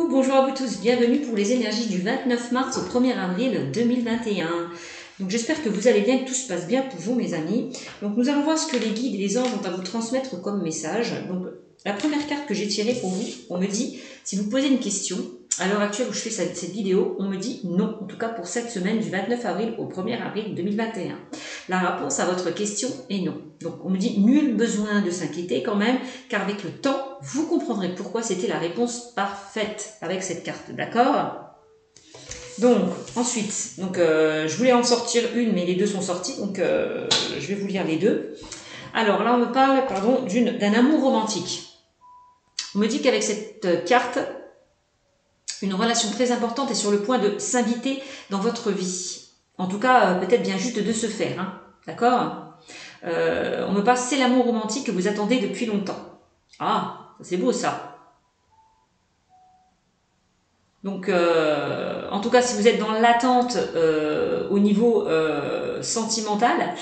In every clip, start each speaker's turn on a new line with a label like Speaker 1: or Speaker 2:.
Speaker 1: Bonjour à vous tous, bienvenue pour les énergies du 29 mars au 1er avril 2021. Donc j'espère que vous allez bien, que tout se passe bien pour vous mes amis. Donc nous allons voir ce que les guides et les anges ont à vous transmettre comme message. Donc la première carte que j'ai tirée pour vous, on me dit, si vous posez une question, à l'heure actuelle où je fais cette vidéo, on me dit non, en tout cas pour cette semaine du 29 avril au 1er avril 2021. La réponse à votre question est non. Donc on me dit nul besoin de s'inquiéter quand même, car avec le temps, vous comprendrez pourquoi c'était la réponse parfaite avec cette carte, d'accord ? Donc ensuite, je voulais en sortir une, mais les deux sont sortis, donc je vais vous lire les deux. Alors là on me parle, d'un amour romantique. On me dit qu'avec cette carte, une relation très importante est sur le point de s'inviter dans votre vie. En tout cas, peut-être bien juste de se faire, hein, d'accord ? On me parle, c'est l'amour romantique que vous attendez depuis longtemps. Ah, c'est beau ça. Donc, en tout cas, si vous êtes dans l'attente au niveau sentimental,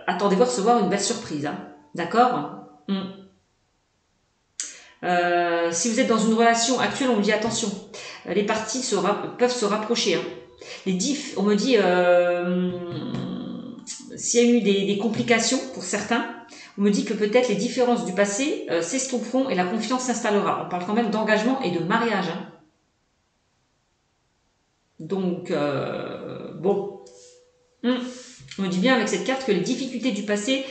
Speaker 1: attendez-vous à recevoir une belle surprise, hein, d'accord ? Si vous êtes dans une relation actuelle, on me dit attention, les parties peuvent se rapprocher. Hein. On me dit s'il y a eu des complications pour certains, on me dit que peut-être les différences du passé s'estomperont et la confiance s'installera. On parle quand même d'engagement et de mariage. Hein. Donc, bon. On me dit bien avec cette carte que les difficultés du passé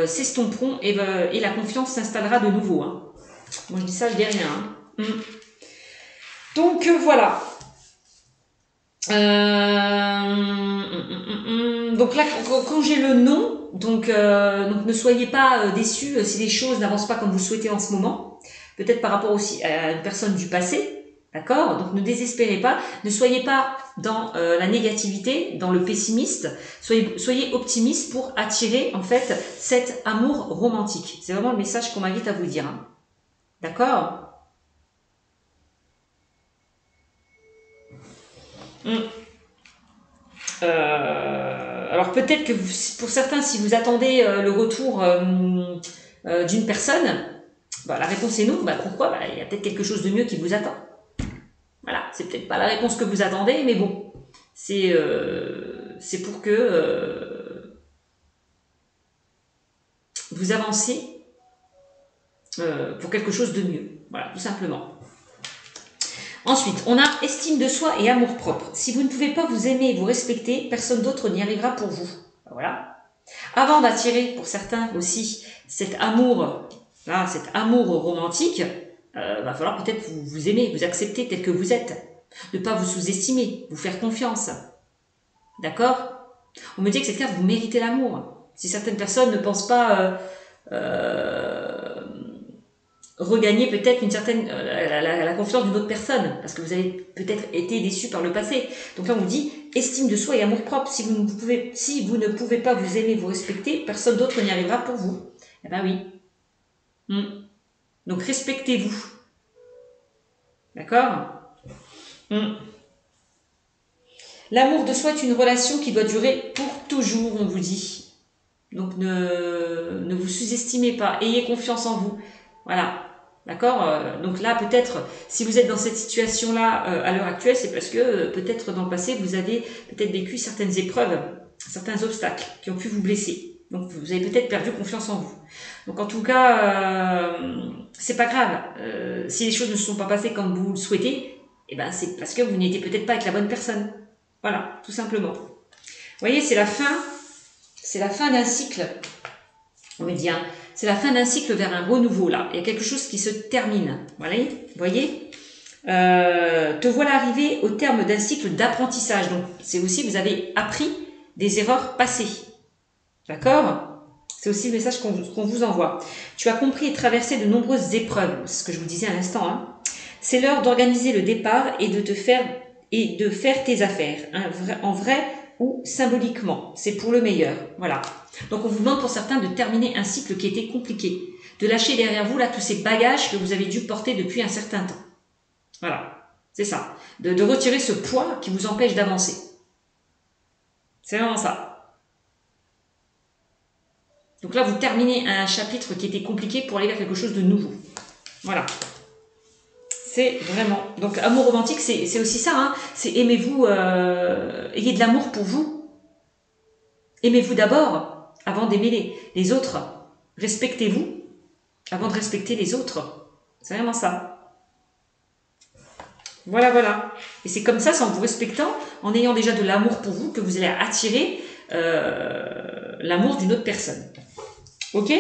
Speaker 1: s'estomperont et la confiance s'installera de nouveau. Hein. Moi je dis ça, je dis rien. Hein. Donc voilà. Donc là, quand j'ai le non, donc ne soyez pas déçus si les choses n'avancent pas comme vous le souhaitez en ce moment. Peut-être par rapport aussi à une personne du passé. D'accord ? Donc ne désespérez pas, ne soyez pas dans la négativité, dans le pessimiste, soyez optimiste pour attirer en fait cet amour romantique. C'est vraiment le message qu'on m'invite à vous dire. Hein. D'accord ? Alors peut-être que pour certains, si vous attendez le retour d'une personne, la réponse est non. Pourquoi ? Il y a peut-être quelque chose de mieux qui vous attend. Voilà, c'est peut-être pas la réponse que vous attendez, mais bon, c'est pour que vous avancez pour quelque chose de mieux. Voilà, tout simplement. Ensuite, on a estime de soi et amour propre. Si vous ne pouvez pas vous aimer et vous respecter, personne d'autre n'y arrivera pour vous. Voilà. Avant d'attirer pour certains aussi cet amour romantique, va falloir peut-être vous aimer, vous accepter tel que vous êtes. Ne pas vous sous-estimer, vous faire confiance. D'accord ? On me dit que cette carte, vous méritez l'amour. Si certaines personnes ne pensent pas regagner peut-être une certaine la confiance d'une autre personne, parce que vous avez peut-être été déçu par le passé. Donc là, on vous dit estime de soi et amour propre. Si vous ne pouvez pas vous aimer, vous respecter, personne d'autre n'y arrivera pour vous. Eh ben oui. Donc respectez-vous. D'accord ? L'amour de soi est une relation qui doit durer pour toujours, on vous dit. Donc ne vous sous-estimez pas, ayez confiance en vous. Voilà. D'accord ? Donc là, peut-être, si vous êtes dans cette situation-là à l'heure actuelle, c'est parce que peut-être dans le passé, vous avez peut-être vécu certaines épreuves, certains obstacles qui ont pu vous blesser. Donc vous avez peut-être perdu confiance en vous. Donc en tout cas, c'est pas grave. Si les choses ne se sont pas passées comme vous le souhaitez, eh ben c'est parce que vous n'étiez peut-être pas avec la bonne personne. Voilà, tout simplement. Vous voyez, c'est la fin d'un cycle. On me dit, hein, c'est la fin d'un cycle vers un renouveau, là. Il y a quelque chose qui se termine. Voilà, vous voyez ? Te voilà arrivé au terme d'un cycle d'apprentissage. Donc, c'est aussi, vous avez appris des erreurs passées. D'accord ? C'est aussi le message qu'on vous envoie. Tu as compris et traversé de nombreuses épreuves. C'est ce que je vous disais à l'instant. Hein. C'est l'heure d'organiser le départ et de faire tes affaires. Hein, en vrai ou symboliquement. C'est pour le meilleur. Voilà. Donc on vous demande pour certains de terminer un cycle qui était compliqué, de lâcher derrière vous là tous ces bagages que vous avez dû porter depuis un certain temps. Voilà, c'est ça. De retirer ce poids qui vous empêche d'avancer. C'est vraiment ça. Donc là, vous terminez un chapitre qui était compliqué pour aller vers quelque chose de nouveau. Voilà. C'est vraiment... Donc, amour romantique, c'est aussi ça. Hein. C'est aimez-vous, ayez de l'amour pour vous. Aimez-vous d'abord, avant d'aimer les autres. Respectez-vous, avant de respecter les autres. C'est vraiment ça. Voilà, voilà. Et c'est comme ça, c'est en vous respectant, en ayant déjà de l'amour pour vous, que vous allez attirer l'amour d'une autre personne. Ok ?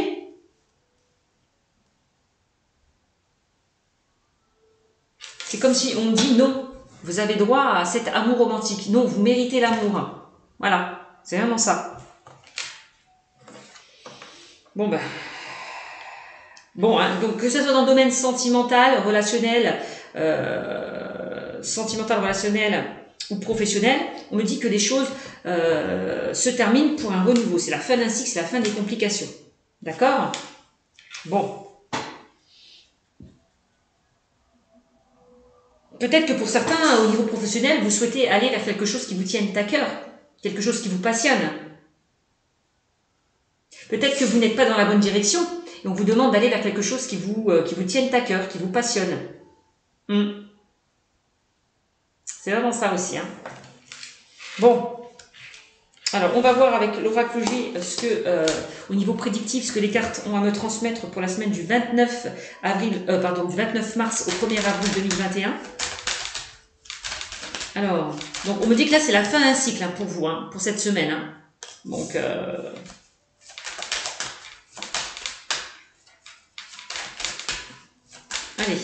Speaker 1: C'est comme si on dit non, vous avez droit à cet amour romantique. Non, vous méritez l'amour. Voilà, c'est vraiment ça. Bon, ben. Bon, hein, donc que ce soit dans le domaine sentimental, relationnel ou professionnel, on me dit que les choses se terminent pour un renouveau. C'est la fin d'un cycle, c'est la fin des complications. D'accord ? Bon. Peut-être que pour certains, au niveau professionnel, vous souhaitez aller vers quelque chose qui vous tienne à cœur, quelque chose qui vous passionne. Peut-être que vous n'êtes pas dans la bonne direction et on vous demande d'aller vers quelque chose qui vous tienne à cœur, qui vous passionne. C'est vraiment ça aussi. Hein. Bon, alors on va voir avec l'oracologie au niveau prédictif, ce que les cartes ont à me transmettre pour la semaine du 29 mars au 1er avril 2021. Alors, donc on me dit que là c'est la fin d'un cycle pour vous, pour cette semaine. Hein. Donc, allez.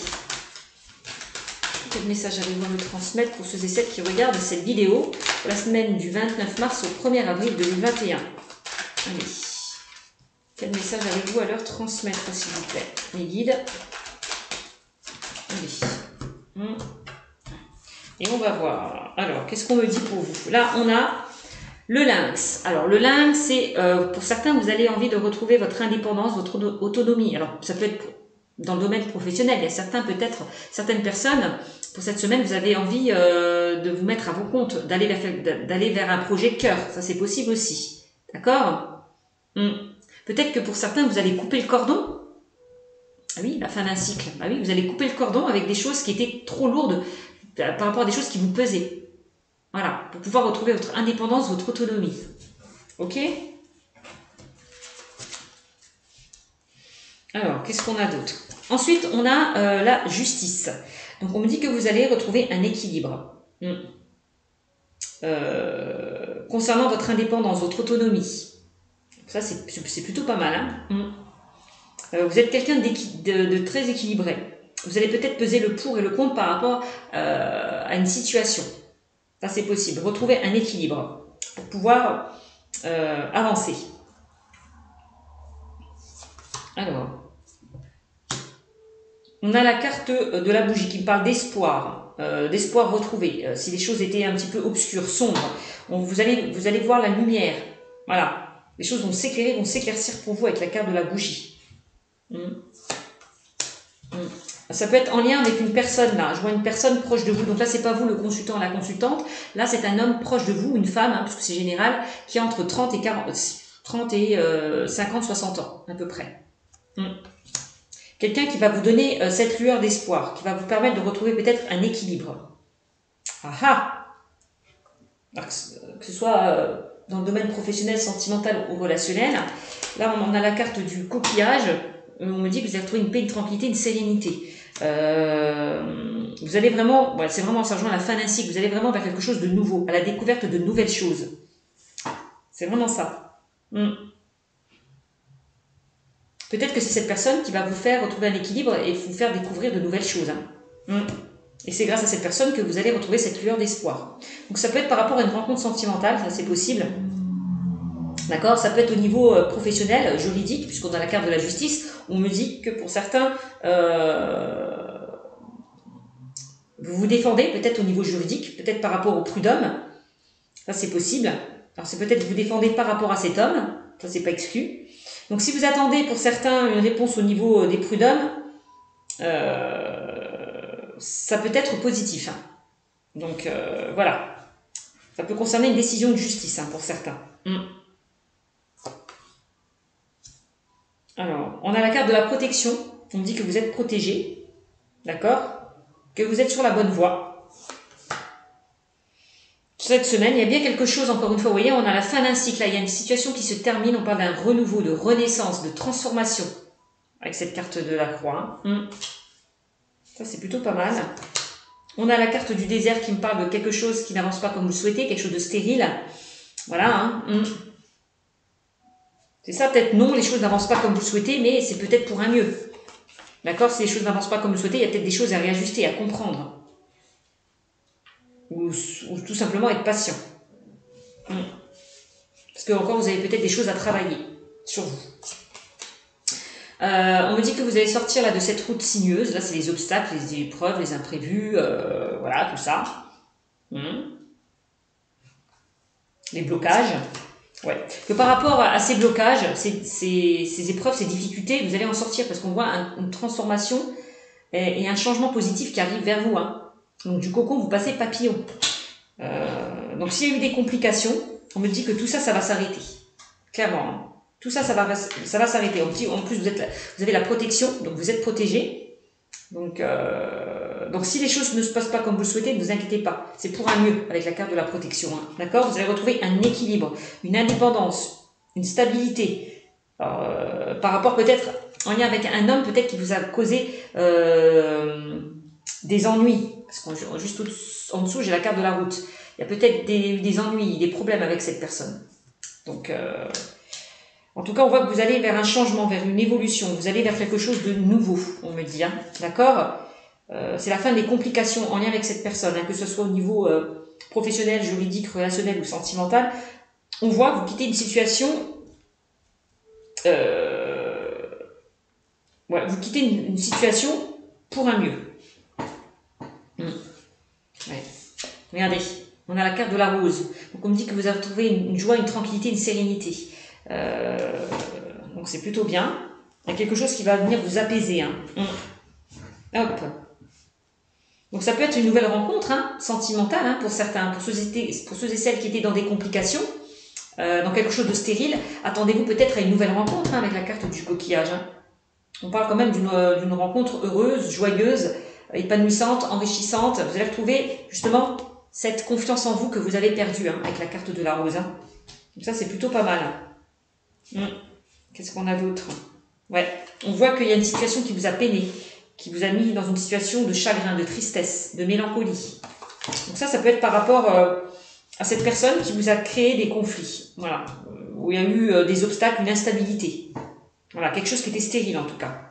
Speaker 1: Quel message allez-vous me transmettre pour ceux et celles qui regardent cette vidéo pour la semaine du 29 mars au 1er avril 2021. Allez. Quel message allez-vous à leur transmettre, s'il vous plaît, les guides? Allez. Et on va voir. Alors, qu'est-ce qu'on me dit pour vous? Là, on a le lynx. Alors, le lynx, c'est, pour certains, vous avez envie de retrouver votre indépendance, votre autonomie. Alors, ça peut être dans le domaine professionnel. Il y a certaines personnes, pour cette semaine, vous avez envie de vous mettre à vos comptes, d'aller vers un projet cœur. Ça, c'est possible aussi. D'accord? Peut-être que pour certains, vous allez couper le cordon. Ah oui, la fin d'un cycle. Ah oui, vous allez couper le cordon avec des choses qui étaient trop lourdes par rapport à des choses qui vous pesaient. Voilà, pour pouvoir retrouver votre indépendance, votre autonomie. Ok? Alors, qu'est-ce qu'on a d'autre? Ensuite, on a la justice. Donc, on me dit que vous allez retrouver un équilibre. Concernant votre indépendance, votre autonomie. Ça, c'est plutôt pas mal. Hein. Vous êtes quelqu'un de très équilibré. Vous allez peut-être peser le pour et le contre par rapport à une situation. Ça, c'est possible. Retrouver un équilibre pour pouvoir avancer. Alors, on a la carte de la bougie qui me parle d'espoir, d'espoir retrouvé. Si les choses étaient un petit peu obscures, sombres, vous allez voir la lumière. Voilà. Les choses vont s'éclairer, vont s'éclaircir pour vous avec la carte de la bougie. Ça peut être en lien avec une personne là. Je vois une personne proche de vous. Donc là, c'est pas vous le consultant, la consultante. Là, c'est un homme proche de vous, une femme, parce que c'est général, qui a entre 30 et 50, 60 ans, à peu près. Quelqu'un qui va vous donner cette lueur d'espoir, qui va vous permettre de retrouver peut-être un équilibre. Alors que ce soit dans le domaine professionnel, sentimental ou relationnel. Là, on a la carte du coquillage. On me dit que vous allez retrouver une paix, une tranquillité, une sérénité. Vous allez vraiment, c'est vraiment, ça rejoint à la fin d'un cycle, vous allez vraiment vers quelque chose de nouveau, à la découverte de nouvelles choses. C'est vraiment ça. Peut-être que c'est cette personne qui va vous faire retrouver un équilibre et vous faire découvrir de nouvelles choses. Et c'est grâce à cette personne que vous allez retrouver cette lueur d'espoir. Donc ça peut être par rapport à une rencontre sentimentale, ça c'est possible. D'accord? Ça peut être au niveau professionnel, juridique, puisqu'on a la carte de la justice. On me dit que pour certains, vous vous défendez peut-être au niveau juridique, peut-être par rapport au prud'homme. Ça, c'est possible. Alors, c'est peut-être vous défendez par rapport à cet homme. Ça, c'est pas exclu. Donc, si vous attendez pour certains une réponse au niveau des prud'hommes, ça peut être positif. Donc, voilà. Ça peut concerner une décision de justice pour certains. Alors, on a la carte de la protection. On me dit que vous êtes protégé. D'accord? que vous êtes sur la bonne voie. Cette semaine, il y a bien quelque chose, encore une fois, vous voyez, on a la fin d'un cycle, là, il y a une situation qui se termine, on parle d'un renouveau, de renaissance, de transformation, avec cette carte de la croix. Ça, c'est plutôt pas mal. On a la carte du désert qui me parle de quelque chose qui n'avance pas comme vous le souhaitez, quelque chose de stérile. Voilà. C'est ça, peut-être non, les choses n'avancent pas comme vous le souhaitez, mais c'est peut-être pour un mieux. D'accord? Si les choses n'avancent pas comme vous le souhaitez, il y a peut-être des choses à réajuster, à comprendre. Ou tout simplement être patient. Parce que encore vous avez peut-être des choses à travailler sur vous. On me dit que vous allez sortir là de cette route sinueuse. Là, c'est les obstacles, les épreuves, les imprévus, voilà, tout ça. Les blocages. Ouais. Que par rapport à ces blocages, ces épreuves, ces difficultés, vous allez en sortir parce qu'on voit une transformation et un changement positif qui arrive vers vous. Donc du cocon, vous passez papillon. Donc s'il y a eu des complications, on me dit que tout ça, ça va s'arrêter. Clairement. Tout ça, ça va s'arrêter. En plus, vous avez la protection, donc vous êtes protégé. Donc si les choses ne se passent pas comme vous le souhaitez, ne vous inquiétez pas. C'est pour un mieux avec la carte de la protection. D'accord? Vous allez retrouver un équilibre, une indépendance, une stabilité. Par rapport peut-être, en lien avec un homme peut-être qui vous a causé des ennuis. Parce que juste en dessous, j'ai la carte de la route. Il y a peut-être des ennuis, des problèmes avec cette personne. Donc, en tout cas, on voit que vous allez vers un changement, vers une évolution. Vous allez vers quelque chose de nouveau, on me dit. D'accord? C'est la fin des complications en lien avec cette personne, que ce soit au niveau professionnel, juridique, relationnel ou sentimental. On voit que vous quittez une situation... vous quittez une situation pour un mieux. Ouais. Regardez, on a la carte de la rose. Donc on me dit que vous avez trouvé une joie, une tranquillité, une sérénité. Donc c'est plutôt bien. Il y a quelque chose qui va venir vous apaiser. Hop. Donc ça peut être une nouvelle rencontre sentimentale pour certains, pour ceux et celles qui étaient dans des complications, dans quelque chose de stérile. Attendez-vous peut-être à une nouvelle rencontre avec la carte du coquillage. On parle quand même d'une rencontre heureuse, joyeuse, épanouissante, enrichissante. Vous allez retrouver justement cette confiance en vous que vous avez perdue avec la carte de la rose. Donc ça, c'est plutôt pas mal. Qu'est-ce qu'on a d'autre? Ouais, on voit qu'il y a une situation qui vous a peiné, qui vous a mis dans une situation de chagrin, de tristesse, de mélancolie. Donc ça peut être par rapport à cette personne qui vous a créé des conflits. Voilà, où il y a eu des obstacles, une instabilité. Voilà, quelque chose qui était stérile en tout cas.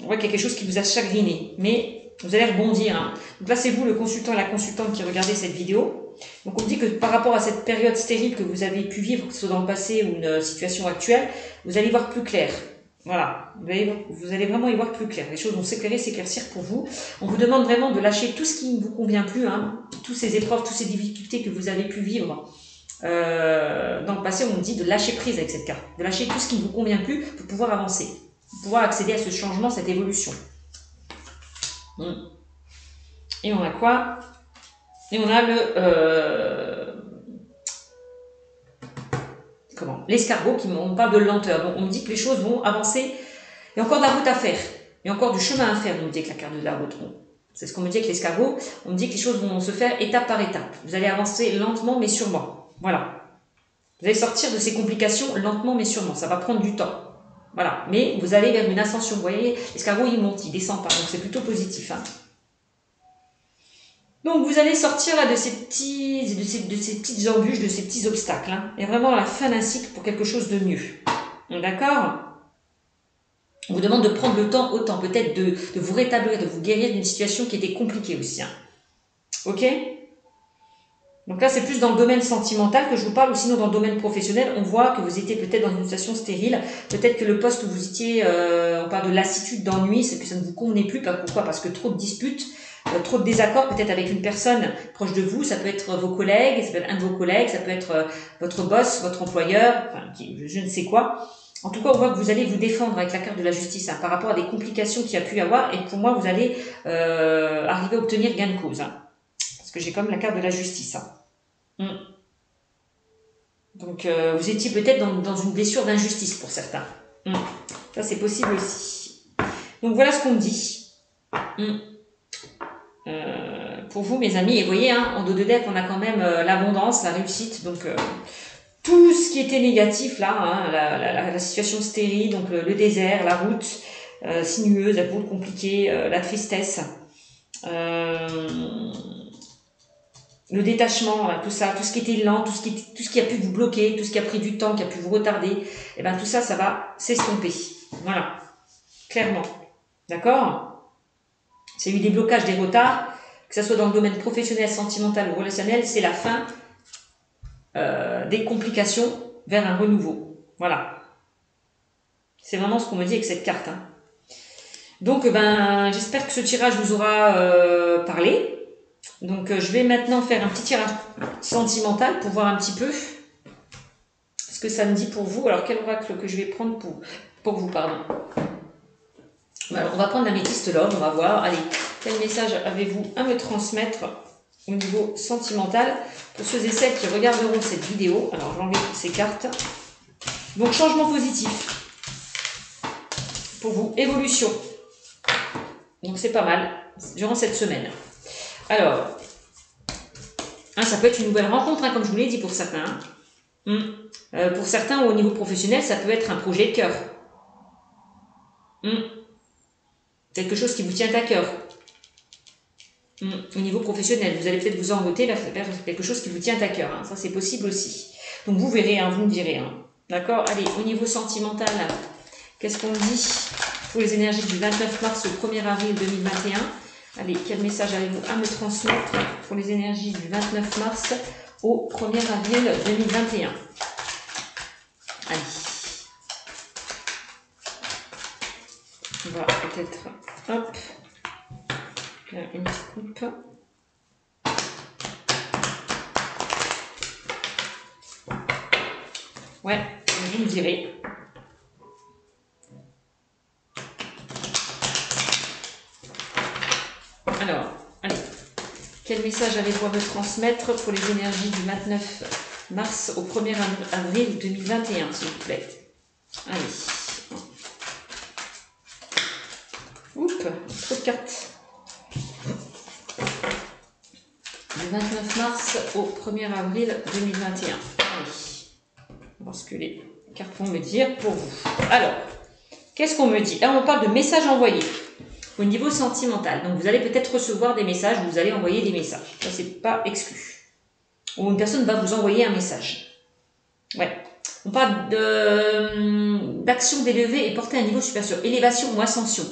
Speaker 1: On voit qu'il y a quelque chose qui vous a chagriné, mais vous allez rebondir. Donc là, c'est vous, le consultant et la consultante, qui regardez cette vidéo. Donc on dit que par rapport à cette période stérile que vous avez pu vivre, que ce soit dans le passé ou une situation actuelle, vous allez voir plus clair. Voilà, vous allez vraiment y voir plus clair. Les choses vont s'éclairer, s'éclaircir pour vous. On vous demande vraiment de lâcher tout ce qui ne vous convient plus, toutes ces épreuves, toutes ces difficultés que vous avez pu vivre. Dans le passé, on dit de lâcher prise avec cette carte, de lâcher tout ce qui ne vous convient plus pour pouvoir avancer, pour pouvoir accéder à ce changement, cette évolution. Et on a quoi? Et on a l'escargot, on parle de lenteur. Donc on me dit que les choses vont avancer. Il y a encore de la route à faire. Il y a encore du chemin à faire, on me dit avec la carte de la route. C'est ce qu'on me dit avec l'escargot. On me dit que les choses vont se faire étape par étape. Vous allez avancer lentement mais sûrement. Voilà. Vous allez sortir de ces complications lentement mais sûrement. Ça va prendre du temps. Voilà. Mais vous allez vers une ascension. Vous voyez, l'escargot, il monte, il descend pas. Donc c'est plutôt positif. Donc vous allez sortir là de ces petites embûches, de ces petits obstacles. Et vraiment à la fin d'un cycle pour quelque chose de mieux. D'accord? On vous demande de prendre le temps autant, peut-être de vous rétablir, de vous guérir d'une situation qui était compliquée aussi. Ok? Donc là, c'est plus dans le domaine sentimental que je vous parle, ou sinon dans le domaine professionnel, on voit que vous étiez peut-être dans une situation stérile, peut-être que le poste où vous étiez, on parle de lassitude, d'ennui, c'est que ça ne vous convenait plus. Pourquoi? Parce que trop de disputes, trop de désaccords peut-être avec une personne proche de vous, ça peut être vos collègues, ça peut être un de vos collègues, ça peut être votre boss, votre employeur, je ne sais quoi. En tout cas, on voit que vous allez vous défendre avec la carte de la justice par rapport à des complications qu'il y a pu y avoir, et pour moi, vous allez arriver à obtenir gain de cause. Parce que j'ai comme la carte de la justice. Donc, vous étiez peut-être dans une blessure d'injustice pour certains. Ça, c'est possible aussi. Donc, voilà ce qu'on me dit. pour vous, mes amis. Et vous voyez, hein, en dos de deck, on a quand même l'abondance, la réussite. Donc, tout ce qui était négatif, là, hein, la situation stérile, donc le désert, la route sinueuse, la route compliquée, la tristesse, le détachement, là, tout ça, tout ce qui était lent, tout ce qui a pu vous bloquer, tout ce qui a pris du temps, qui a pu vous retarder, et ben tout ça, ça va s'estomper. Voilà, clairement. D'accord? C'est eu des blocages, des retards, que ce soit dans le domaine professionnel, sentimental ou relationnel, c'est la fin des complications vers un renouveau. Voilà. C'est vraiment ce qu'on me dit avec cette carte. Hein. Donc, ben, j'espère que ce tirage vous aura parlé. Donc, je vais maintenant faire un petit tirage sentimental pour voir un petit peu ce que ça me dit pour vous. Alors, quel oracle que je vais prendre pour vous, pardon. Alors, on va prendre la métiste l'homme, on va voir. Allez, quel message avez-vous à me transmettre au niveau sentimental pour ceux et celles qui regarderont cette vidéo? Alors, je vais enlever toutes ces cartes. Donc, changement positif pour vous, évolution. Donc, c'est pas mal durant cette semaine. Alors, hein, ça peut être une nouvelle rencontre, hein, comme je vous l'ai dit pour certains. Pour certains, au niveau professionnel, ça peut être un projet de cœur. Quelque chose qui vous tient à cœur. Au niveau professionnel, vous allez peut-être vous envoter vers quelque chose qui vous tient à cœur. Hein. Ça, c'est possible aussi. Donc, vous verrez, hein, vous me direz. Hein. D'accord? Allez, au niveau sentimental, qu'est-ce qu'on dit pour les énergies du 29 mars au 1er avril 2021? Allez, quel message avez-vous à me transmettre pour les énergies du 29 mars au 1er avril 2021? Allez. On va peut-être, hop, faire une petite coupe. Ouais, vous me direz. Alors, allez, quel message avez-vous à me transmettre pour les énergies du 29 mars au 1er avril 2021, s'il vous plaît? Allez. Oups, trop de cartes. Du 29 mars au 1er avril 2021. Allez, on va voir ce que les cartes vont me dire pour vous. Alors, qu'est-ce qu'on me dit? Là, on parle de messages envoyés au niveau sentimental. Donc, vous allez peut-être recevoir des messages, vous allez envoyer des messages. Ça, c'est pas exclu. Ou une personne va vous envoyer un message. Ouais. On parle d'action d'élevée et porter à un niveau supérieur. Élévation ou ascension.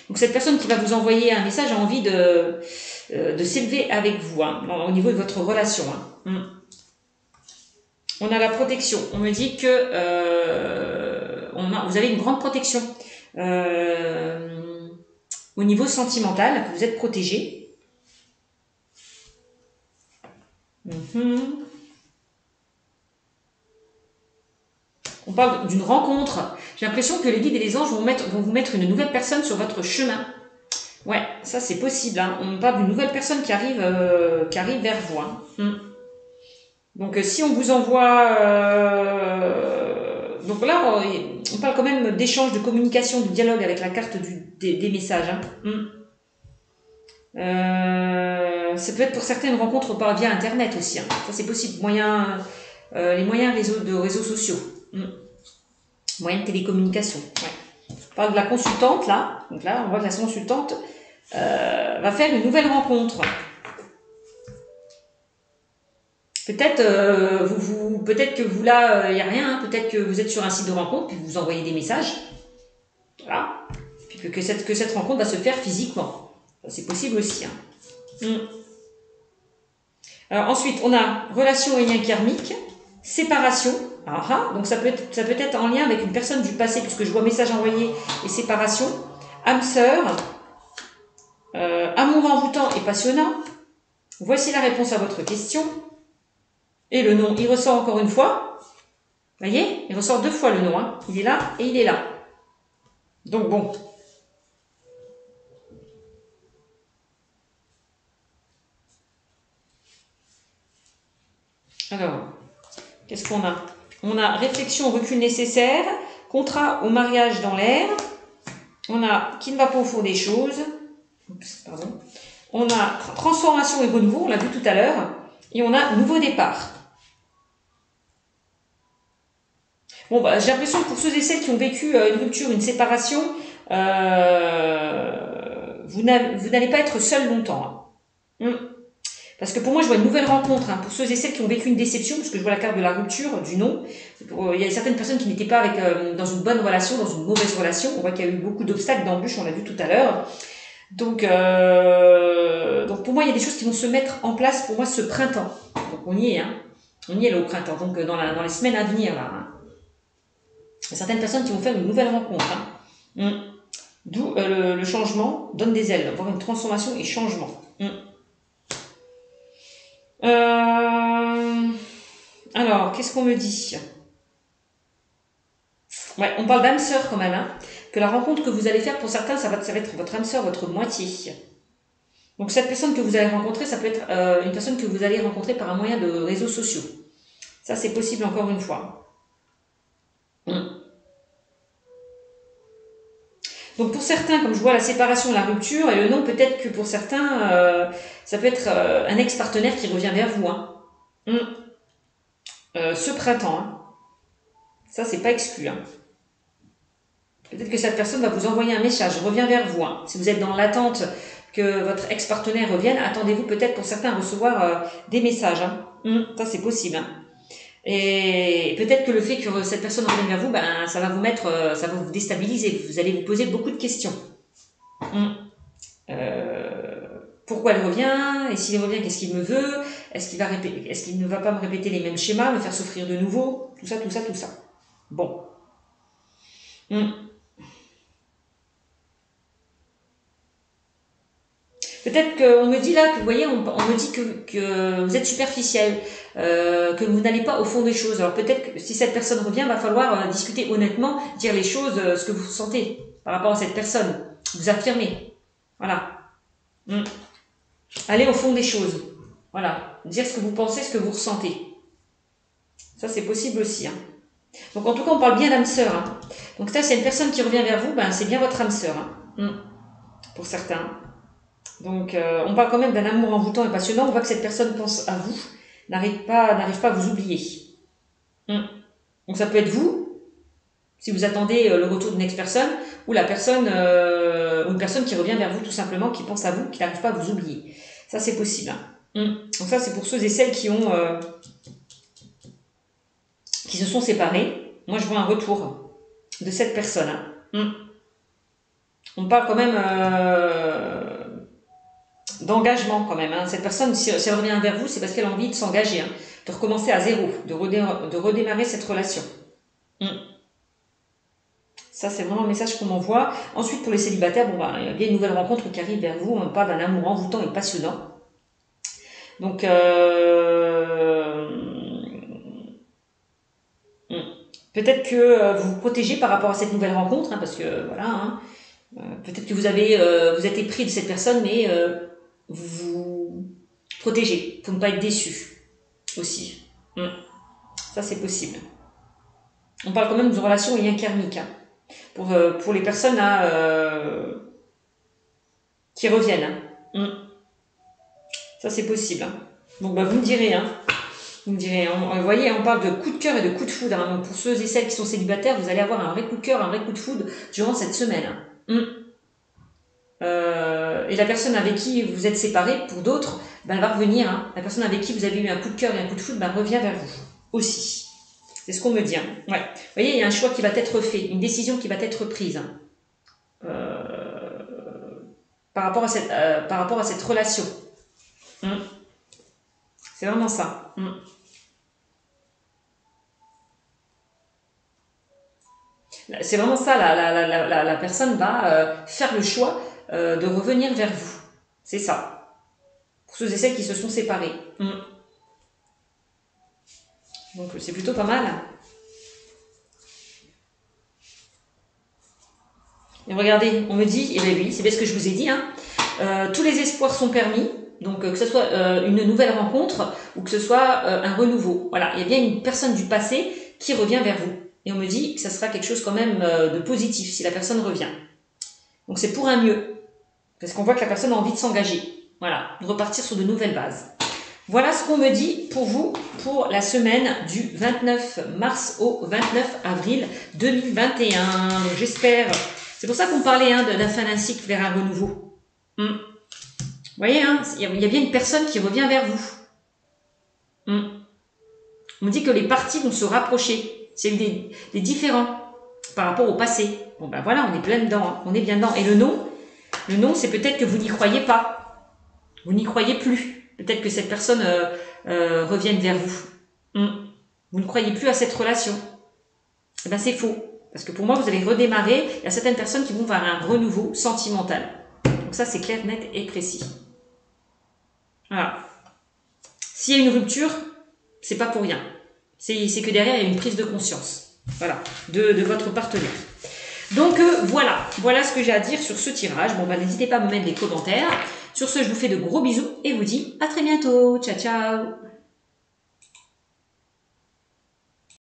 Speaker 1: Donc, cette personne qui va vous envoyer un message a envie de s'élever avec vous, hein, au niveau de votre relation. Hein. On a la protection. On me dit que vous avez une grande protection au niveau sentimental, que vous êtes protégé. On parle d'une rencontre. J'ai l'impression que les guides et les anges vont vous mettre une nouvelle personne sur votre chemin. Ouais, ça c'est possible. Hein. On parle d'une nouvelle personne qui arrive vers vous. Hein. Donc si on vous envoie... donc là, on parle quand même d'échange, de communication, de dialogue avec la carte des messages. Hein. Ça peut être pour certaines rencontres via Internet aussi. Hein. Ça c'est possible. Les moyens réseaux sociaux. Moyens de télécommunication. Ouais. On parle de la consultante là. Donc là, on voit que la consultante va faire une nouvelle rencontre. Peut-être peut-être que vous là, il n'y a rien. Hein. Peut-être que vous êtes sur un site de rencontre puis vous envoyez des messages. Voilà. Puis que cette rencontre va se faire physiquement. C'est possible aussi. Hein. Alors ensuite, on a relation et lien karmique, séparation. Donc ça peut être en lien avec une personne du passé, puisque je vois message envoyé et séparation. Âme sœur, amour envoûtant et passionnant. Voici la réponse à votre question. Et le nom, il ressort encore une fois. Vous voyez, il ressort 2 fois le nom. Hein. Il est là et il est là. Donc bon. Alors, qu'est-ce qu'on a? On a réflexion, recul nécessaire, contrat au mariage dans l'air. On a qui ne va pas au fond des choses. Oups, pardon. On a transformation et renouveau, on l'a vu tout à l'heure. Et on a nouveau départ. Bon, bah, j'ai l'impression que pour ceux et celles qui ont vécu une rupture, une séparation, vous n'allez pas être seul longtemps. Hein. Parce que pour moi, je vois une nouvelle rencontre. Hein. Pour ceux et celles qui ont vécu une déception, parce que je vois la carte de la rupture, du non. Il y a certaines personnes qui n'étaient pas avec, dans une bonne relation, dans une mauvaise relation. On voit qu'il y a eu beaucoup d'obstacles, d'embûches, on l'a vu tout à l'heure. Donc pour moi, il y a des choses qui vont se mettre en place pour moi ce printemps. Donc on y est, hein. On y est là au printemps. Donc dans les semaines à venir, là. Hein. Il y a certaines personnes qui vont faire une nouvelle rencontre. Hein. D'où le changement donne des ailes. Avoir une transformation et changement. Alors, qu'est-ce qu'on me dit? Ouais, on parle d'âme sœur quand même. Hein. Que la rencontre que vous allez faire, pour certains, ça va être votre âme sœur, votre moitié. Donc cette personne que vous allez rencontrer, ça peut être une personne que vous allez rencontrer par un moyen de réseaux sociaux. Ça, c'est possible encore une fois. Donc pour certains, comme je vois la séparation, la rupture, et le non, peut-être que pour certains, ça peut être un ex-partenaire qui revient vers vous. Hein. Ce printemps. Hein. Ça, c'est pas exclu. Hein. Peut-être que cette personne va vous envoyer un message, revient vers vous. Hein. Si vous êtes dans l'attente que votre ex-partenaire revienne, attendez-vous peut-être pour certains à recevoir des messages. Hein. Ça, c'est possible. Hein. Et peut-être que le fait que cette personne revienne vers vous, ben, ça va vous mettre, ça va vous déstabiliser. Vous allez vous poser beaucoup de questions. Pourquoi elle revient? Et s'il revient, qu'est-ce qu'il me veut? Est-ce qu'il ne va pas me répéter les mêmes schémas, me faire souffrir de nouveau? Tout ça, tout ça, tout ça. Bon. Peut-être qu'on me dit là, que vous voyez, on me dit que vous êtes superficiel, que vous n'allez pas au fond des choses. Alors peut-être que si cette personne revient, il va falloir discuter honnêtement, dire les choses, ce que vous ressentez par rapport à cette personne. Vous affirmer. Voilà. Allez au fond des choses. Voilà. Dire ce que vous pensez, ce que vous ressentez. Ça, c'est possible aussi. Hein. Donc en tout cas, on parle bien d'âme sœur. Hein. Donc ça, c'est une personne qui revient vers vous, ben, c'est bien votre âme sœur. Hein. Pour certains. Donc, on parle quand même d'un amour envoûtant et passionnant. On voit que cette personne pense à vous, n'arrive pas à vous oublier. Donc, ça peut être vous, si vous attendez le retour d'une ex-personne, ou la personne, ou une personne qui revient vers vous tout simplement, qui pense à vous, qui n'arrive pas à vous oublier. Ça, c'est possible. Donc ça, c'est pour ceux et celles qui se sont séparés. Moi, je vois un retour de cette personne. On parle quand même d'engagement quand même. Hein. Cette personne, si elle revient vers vous, c'est parce qu'elle a envie de s'engager, hein, de recommencer à zéro, de redémarrer cette relation. Ça, c'est vraiment le message qu'on m'envoie. Ensuite, pour les célibataires, bon, bah, il y a bien une nouvelle rencontre qui arrive vers vous. On parle d'un amour envoûtant et passionnant. Donc, peut-être que vous vous protégez par rapport à cette nouvelle rencontre, hein, parce que voilà, hein, peut-être que vous êtes épris de cette personne, mais vous vous protégez pour ne pas être déçu aussi. Ça, c'est possible. On parle quand même d'une relation et lien karmique. Hein, pour les personnes qui reviennent. Hein. Ça, c'est possible. Hein. Donc, bah, vous me direz. Hein. Vous me direz, vous voyez, on parle de coup de cœur et de coup de foudre. Hein. Donc pour ceux et celles qui sont célibataires, vous allez avoir un vrai coup de cœur, un vrai coup de foudre durant cette semaine. Et la personne avec qui vous êtes séparés, pour d'autres, ben, elle va revenir. Hein. La personne avec qui vous avez eu un coup de cœur et un coup de foudre, ben, revient vers vous aussi. C'est ce qu'on me dit. Hein. Ouais. Vous voyez, il y a un choix qui va être fait, une décision qui va être prise. Hein. Par rapport à cette relation. C'est vraiment ça. C'est vraiment ça, la personne va faire le choix de revenir vers vous. C'est ça. Pour ceux et celles qui se sont séparés. Donc c'est plutôt pas mal. Et regardez, on me dit, et bien oui, c'est bien ce que je vous ai dit, hein, tous les espoirs sont permis. Donc que ce soit une nouvelle rencontre ou que ce soit un renouveau. Voilà, il y a bien une personne du passé qui revient vers vous. Et on me dit que ça sera quelque chose quand même de positif si la personne revient. Donc c'est pour un mieux. Parce qu'on voit que la personne a envie de s'engager. Voilà, de repartir sur de nouvelles bases. Voilà ce qu'on me dit pour vous pour la semaine du 29 mars au 29 avril 2021. Donc j'espère, c'est pour ça qu'on parlait hein, de la fin d'un cycle vers un renouveau. Vous voyez, hein, il y a bien une personne qui revient vers vous. On me dit que les parties vont se rapprocher. C'est des différents par rapport au passé. Bon ben voilà, on est plein dedans, hein, on est bien dedans. Et le non, c'est peut-être que vous n'y croyez pas. Vous n'y croyez plus. Peut-être que cette personne revienne vers vous. Vous ne croyez plus à cette relation. Eh ben c'est faux. Parce que pour moi, vous allez redémarrer. Il y a certaines personnes qui vont vers un renouveau sentimental. Donc ça, c'est clair, net et précis. Voilà. S'il y a une rupture, c'est pas pour rien. C'est que derrière, il y a une prise de conscience. Voilà. De votre partenaire. Donc voilà ce que j'ai à dire sur ce tirage. Bon, n'hésitez pas à me mettre des commentaires. Sur ce, je vous fais de gros bisous et vous dis à très bientôt. Ciao, ciao.